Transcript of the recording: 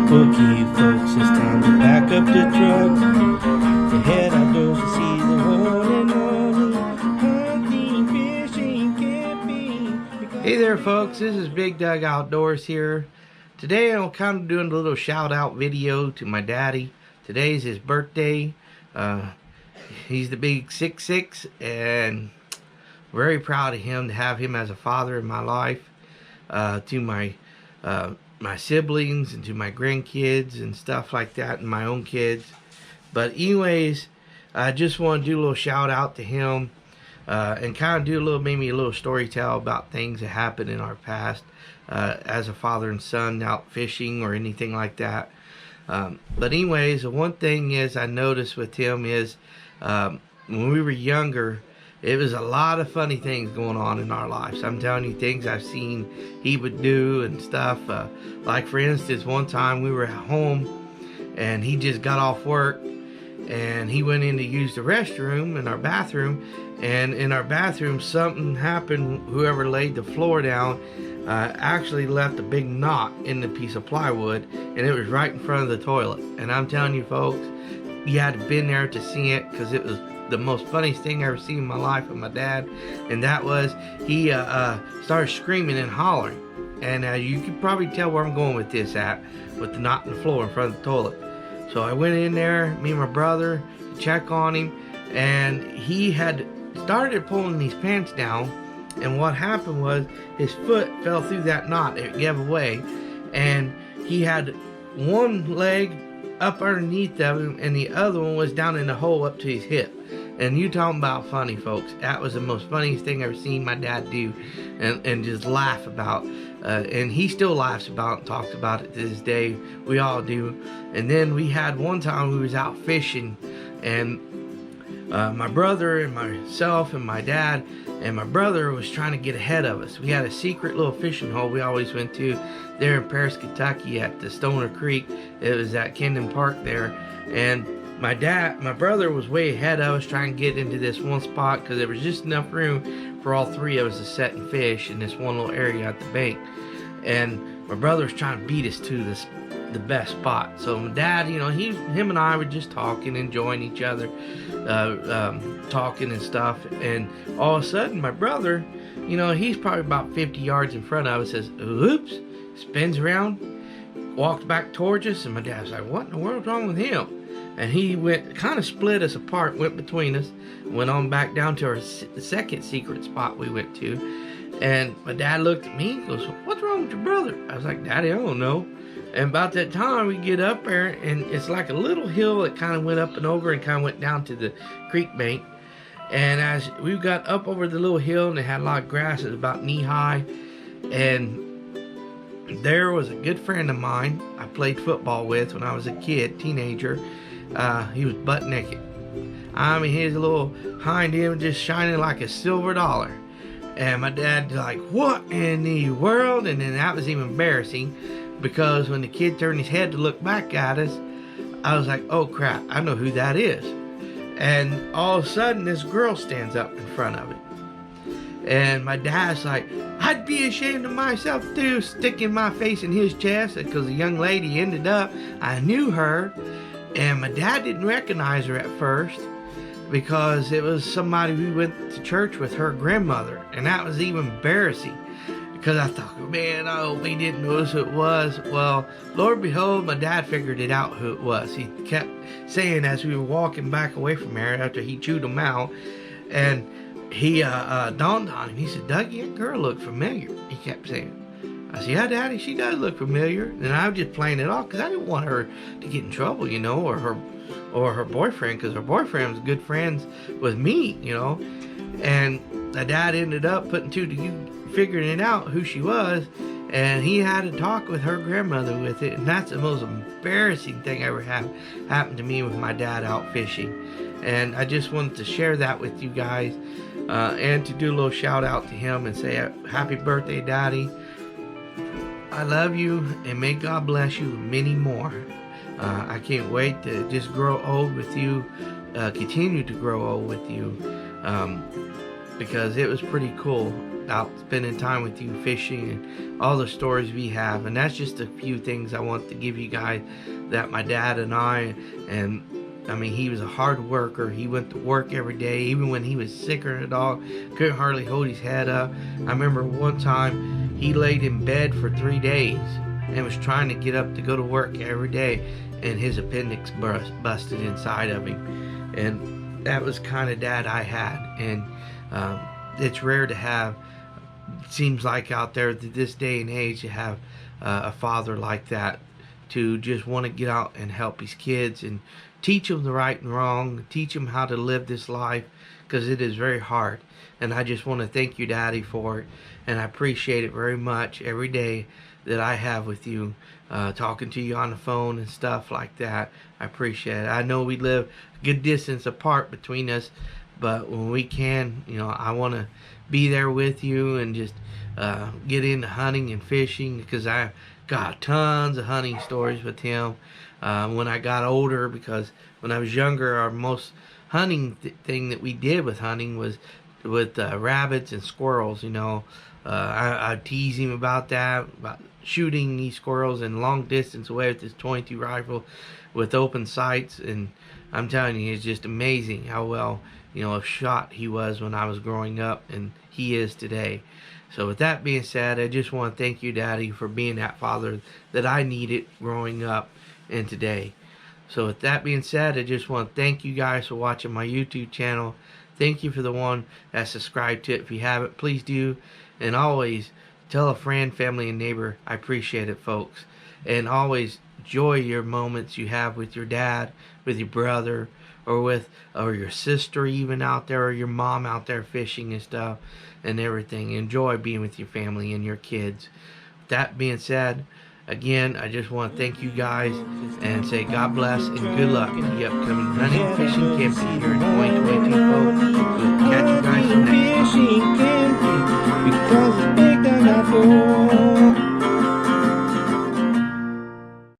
Okay, folks, it's time to pack up the truck to head outdoors to see the one and only hunting, fishing, camping. Hey there, folks, this is Big Doug Outdoors here. Today I'm kind of doing a little shout out video to my daddy. Today's his birthday. He's the big 6'6", and very proud of him to have him as a father in my life. To my siblings and to my grandkids and stuff like that, and my own kids. But anyways, I just want to do a little shout out to him, and kind of do maybe a little story tell about things that happened in our past, as a father and son out fishing or anything like that. But anyways, the one thing is I noticed with him is, when we were younger, it was a lot of funny things going on in our lives. I'm telling you, things I've seen he would do and stuff. Like for instance, one time we were at home and he just got off work and he went in to use the restroom in our bathroom. And in our bathroom, something happened. Whoever laid the floor down actually left a big knot in the piece of plywood, and it was right in front of the toilet. And I'm telling you, folks, you had to have been there to see it, because it was the most funniest thing I ever seen in my life with my dad. And that was, he started screaming and hollering. And you can probably tell where I'm going with this with the knot in the floor in front of the toilet. So I went in there, me and my brother, to check on him, and he had started pulling these pants down, and what happened was his foot fell through that knot. It gave away, and he had one leg up underneath of him and the other one was down in the hole up to his hip. And you talking about funny, folks, that was the most funniest thing I've ever seen my dad do, and just laugh about. And he still laughs about and talks about it to this day. We all do. And then we had one time we was out fishing, and my brother and myself and my dad and my brother was trying to get ahead of us. We had a secret little fishing hole we always went to there in Paris, Kentucky at the Stoner Creek. It was at Camden Park there. And my brother was way ahead of us trying to get into this one spot, because there was just enough room for all three of us to set and fish in this one little area at the bank. And my brother was trying to beat us to the best spot. So my dad, him and I were just talking, enjoying each other, talking and stuff. And all of a sudden, my brother, he's probably about 50 yards in front of us, says, "Oops," spins around, walks back towards us, and my dad's like, "What in the world's wrong with him?" And he kind of split us apart, went between us, went on back down to our second secret spot we went to. And my dad looked at me and goes, "What's wrong with your brother?" I was like, "Daddy, I don't know." And about that time, we get up there, and it's like a little hill that kind of went up and over and kind of went down to the creek bank. And as we got up over the little hill, and it had a lot of grass, it was about knee high, and there was a good friend of mine I played football with when I was a kid, teenager. He was butt naked. I mean, his little hind end just shining like a silver dollar. And my dad's like, "What in the world?" And then that was even embarrassing, because when the kid turned his head to look back at us, I was like, "Oh crap, I know who that is." And all of a sudden, this girl stands up in front of him. And my dad's like, "I'd be ashamed of myself too," sticking my face in his chest, because the young lady ended up, I knew her. And my dad didn't recognize her at first, because it was somebody we went to church with, her grandmother. And that was even embarrassing, because I thought, man, oh, we didn't know who it was. Well, Lord behold, my dad figured it out who it was. He kept saying as we were walking back away from her after he chewed them out, and he dawned on him. He said, "Dougie, that girl looked familiar." He kept saying. I said, "Yeah, Daddy, she does look familiar." And I was just playing it off, because I didn't want her to get in trouble, or her boyfriend, because her boyfriend was good friends with me, And my dad ended up figuring it out who she was, and he had a talk with her grandmother with it. And that's the most embarrassing thing ever happened to me with my dad out fishing. And I just wanted to share that with you guys, and to do a little shout out to him and say, "Happy birthday, Daddy. I love you, and may God bless you with many more." I can't wait to just grow old with you, continue to grow old with you, because it was pretty cool out spending time with you fishing and all the stories we have. And that's just a few things I want to give you guys, that my dad and I mean, he was a hard worker. He went to work every day, even when he was sicker than a dog, couldn't hardly hold his head up. I remember one time he laid in bed for 3 days and was trying to get up to go to work every day, and his appendix busted inside of him. And that was kind of dad I had. And it's rare to have, it seems like out there this day and age, to have a father like that, to just want to get out and help his kids and teach them the right and wrong, teach them how to live this life, because it is very hard. And I just want to thank you, Daddy, for it, and I appreciate it very much every day that I have with you, talking to you on the phone and stuff like that. I appreciate it. I know we live a good distance apart between us, but when we can, you know, I want to be there with you and just get into hunting and fishing, because I got tons of hunting stories with him when I got older. Because when I was younger, our most hunting thing that we did with hunting was with rabbits and squirrels. You know, I'd tease him about that, about shooting these squirrels in long distance away with his .22 rifle with open sights. And I'm telling you, it's just amazing how well, you know, a shot he was when I was growing up, and he is today. So with that being said, I just want to thank you, Daddy, for being that father that I needed growing up and today. So with that being said, I just want to thank you guys for watching my YouTube channel. Thank you for the one that subscribed to it. If you haven't, please do. And always tell a friend, family, and neighbor. I appreciate it, folks. And always enjoy your moments you have with your dad, with your brother, or your sister even out there, or your mom out there fishing and stuff and everything. Enjoy being with your family and your kids. That being said, again, I just want to thank you guys and say God bless and good luck in the upcoming hunting, fishing, camping here in 2022, folks. We'll catch you guys next time. Fishing camping, because it's big down out for